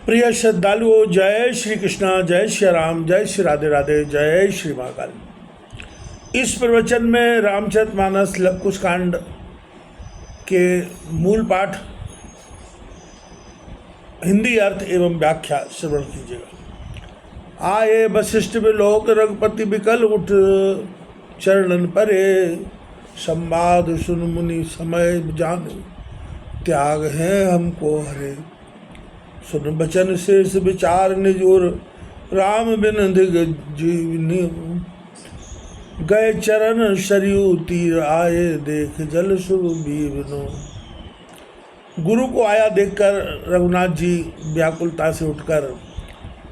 प्रिय श्रद्धालुओं, जय श्री कृष्णा, जय श्री राम, जय श्री राधे राधे, जय श्री महाकाल। इस प्रवचन में रामचरितमानस लवकुश कांड के मूल पाठ, हिंदी अर्थ एवं व्याख्या श्रवण कीजिएगा। आए वशिष्ठ विलोक रघुपति विकल उठ, चरणन परे संवाद सुन मुनि समय जाने, त्याग है हमको हरे। सुन बचन शेष विचार निजोर, राम बिन दिग जीवनी। गए चरण सरयू तीर, आए देख जल सुरभीवनो। गुरु को आया देखकर रघुनाथ जी व्याकुलता से उठकर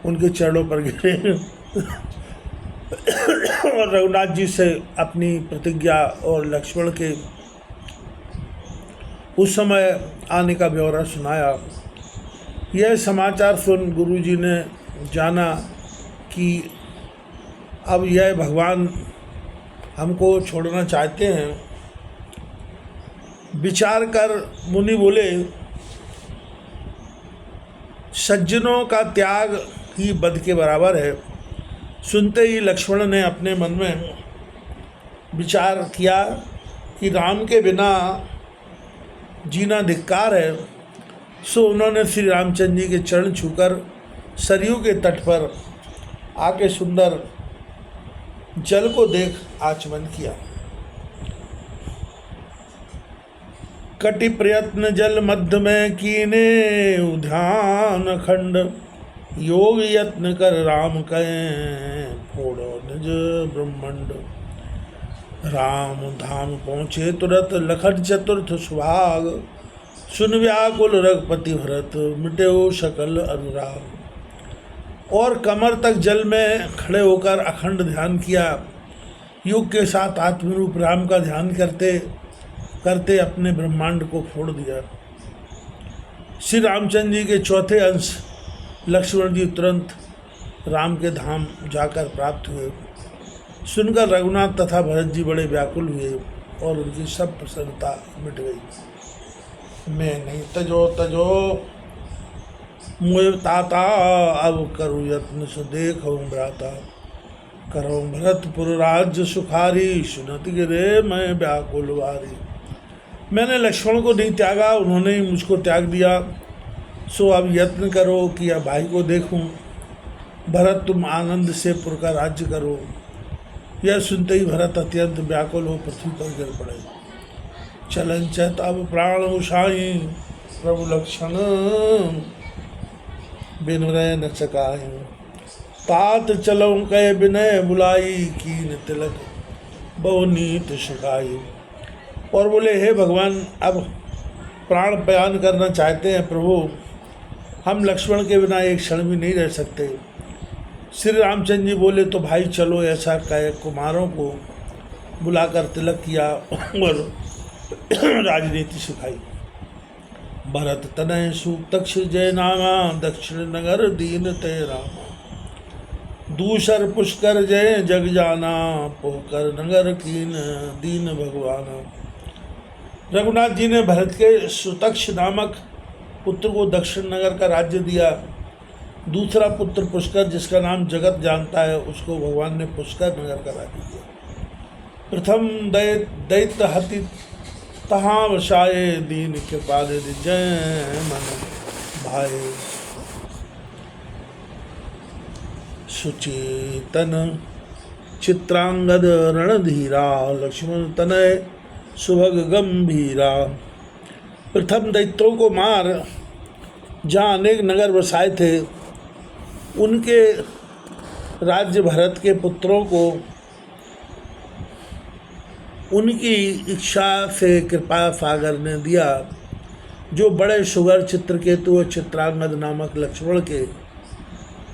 उनके चरणों पर गिरे और रघुनाथ जी से अपनी प्रतिज्ञा और लक्ष्मण के उस समय आने का ब्यौरा सुनाया। यह समाचार सुन गुरुजी ने जाना कि अब यह भगवान हमको छोड़ना चाहते हैं। विचार कर मुनि बोले, सज्जनों का त्याग ही बद के बराबर है। सुनते ही लक्ष्मण ने अपने मन में विचार किया कि राम के बिना जीना धिक्कार है। सो उन्होंने श्री रामचंद्र जी के चरण छूकर सरयू के तट पर आके सुंदर जल को देख आचमन किया। कटि प्रयत्न जल मध्य में कीने, ध्यान अखंड योग यत्न कर राम कहें, फोड़ो निज ब्रह्मंड। राम धाम पहुँचे तुरत, लखन चतुर्थ सुभाग। सुन व्याकुल रघुपति भरत, मिटे सकल अनुराग। और कमर तक जल में खड़े होकर अखंड ध्यान किया। युग के साथ आत्मरूप राम का ध्यान करते करते अपने ब्रह्मांड को फोड़ दिया। श्री रामचंद्र जी के चौथे अंश लक्ष्मण जी तुरंत राम के धाम जाकर प्राप्त हुए। सुनकर रघुनाथ तथा भरत जी बड़े व्याकुल हुए और उनकी सब प्रसन्नता मिट गई। मैं नहीं तजो तजो मुझ ताता, अब करूँ यत्न सो देखो भ्राता। करो भरतपुर राज्य सुखारी, सुनत गिरे मैं व्याकुल वारी। मैंने लक्ष्मण को नहीं त्यागा, उन्होंने ही मुझको त्याग दिया। सो अब यत्न करो कि अब भाई को देखूं। भरत तुम आनंद से पुर का राज्य करो। यह सुनते ही भरत अत्यंत व्याकुल हो पृथ्वी पर गिर पड़े। चलन चत अब प्राण उषाई, प्रभु लक्षण बिन रह न सकाई। तात चलो कह विनय बुलाई, कीन तिलक बहु नीत सुखाई। और बोले, हे भगवान, अब प्राण बयान करना चाहते हैं प्रभु। हम लक्ष्मण के बिना एक क्षण भी नहीं रह सकते। श्री रामचंद्र जी बोले, तो भाई चलो। ऐसा कह कुमारों को बुलाकर तिलक किया और राजनीति सिखाई। भरत तनय सूतक्ष जय नामा, दक्षिण नगर दीन ते रामा। दूसर पुष्कर जय जग जाना, पोकर नगर कीन दीन भगवाना। रघुनाथ जी ने भरत के सुतक्ष नामक पुत्र को दक्षिण नगर का राज्य दिया। दूसरा पुत्र पुष्कर, जिसका नाम जगत जानता है, उसको भगवान ने पुष्कर नगर का राज्य दिया। प्रथम दैत्य हति तहाँ वसाए, दीन कृपा दे जय मन भाई। सुचेतन चित्रांगद रणधीरा, लक्ष्मण तनय सुभग गंभीरा। प्रथम दैत्यों को मार जहाँ अनेक नगर बसाए थे, उनके राज्य भरत के पुत्रों को उनकी इच्छा से कृपा सागर ने दिया, जो बड़े सुगर चित्रकेतु और चित्रांगद नामक लक्ष्मण के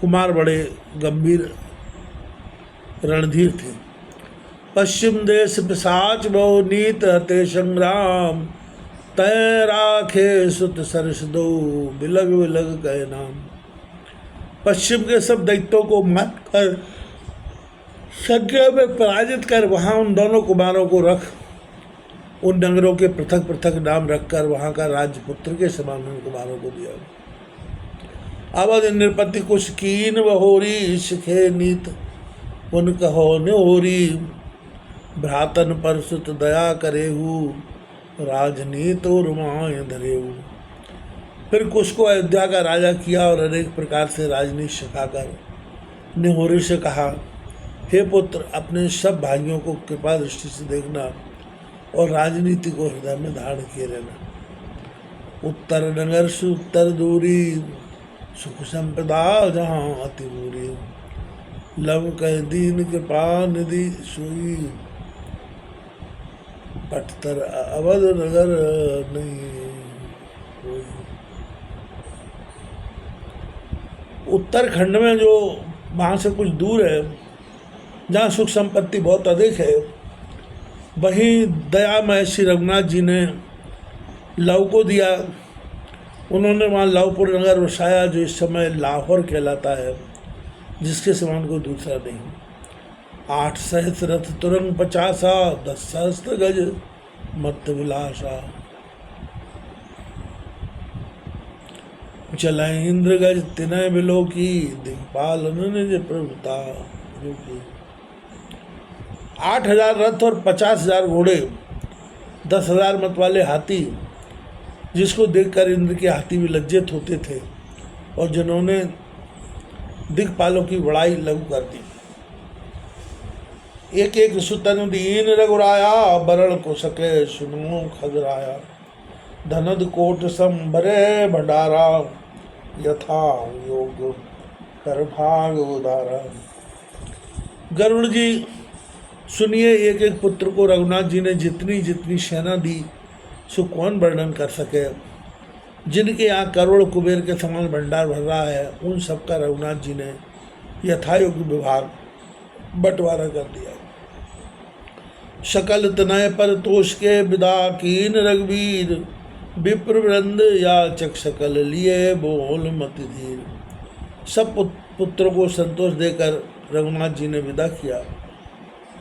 कुमार बड़े गंभीर रणधीर थे। पश्चिम देश पिशाच बहु नीत हते संग्राम, तय राखे सुत सरस दो, बिलग बिलग कहे नाम। पश्चिम के सब दैत्यों को मार कर संख्या में पराजित कर वहाँ उन दोनों कुमारों को रख उन नगरों के पृथक पृथक नाम रखकर वहाँ का राजपुत्र के समान उन कुमारों को दिया। अवध नृपति कुश कीन बहोरी, शिखे नीत उन कहो निहोरी। भ्रातन पर सुत दया करेहू, राजनीत और माय धरेहू। फिर कुश को अयोध्या का राजा किया और अनेक प्रकार से राजनीति सिखाकर निहोरी से कहा, हे पुत्र, अपने सब भाइयों को कृपा दृष्टि से देखना और राजनीति को हृदय में धारण किए रहना। उत्तर नगर से उत्तर दूरी, सुख संपदा जहाँ अति बुरी। लव कह दीन कृपा निधि सोई, पटतर अवध नगर नहीं कोई। उत्तरखंड में जो वहाँ से कुछ दूर है, जहाँ सुख संपत्ति बहुत अधिक है, वहीं दयामय श्री रघुनाथ जी ने लव को दिया। उन्होंने वहाँ लवपुर नगर बसाया, जो इस समय लाहौर कहलाता है, जिसके समान कोई दूसरा नहीं। 8 सहस्र रथ तुरंग 50, 10 सहस्त्र गज मत विलासा। चलाए इंद्र गज तिनय बिलो की, दिखपाल निज प्रभुता जो की। 8,000 रथ और 50,000 घोड़े, 10,000 मत वाले हाथी, जिसको देखकर इंद्र के हाथी भी लज्जित होते थे, और जिन्होंने दिक्पालों की बड़ाई लघु कर दी। एक एक सुतन दीन रघुराया, बरण को सके सुनो खगराया। धनद कोट संभरे भंडारा, यथा योग कर भाग उदारा। गरुड़ जी सुनिए, एक एक पुत्र को रघुनाथ जी ने जितनी जितनी सेना दी, सो कौन वर्णन कर सके। जिनके यहाँ करोड़ कुबेर के समान भंडार भर रहा है, उन सबका रघुनाथ जी ने यथायोग्य विभाग बंटवारा कर दिया। शकल तनय पर तोष के विदा कीन रघुवीर, विप्र वृंद याचक सकल लिए बोल मति धीर। सब पुत्रों को संतोष देकर रघुनाथ जी ने विदा किया,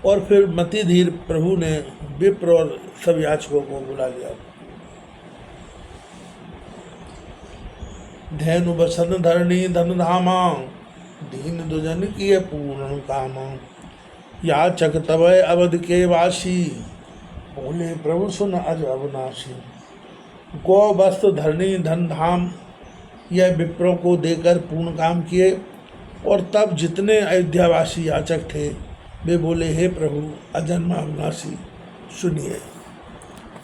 और फिर मति धीर प्रभु ने विप्र और सब याचकों को बुला लिया। धैनु बसन धरणी धन धामा, दीन दुजन की पूर्ण कामा। याचक तवय अवध के वासी, बोले प्रभु सुन अज अविनाशी। गौ वस्त्र धरणी धन धाम, यह विप्रों को देकर पूर्ण काम किए। और तब जितने अयोध्यावासी याचक थे, वे बोले, हे प्रभु अजन्मा अविनाशी, सुनिए।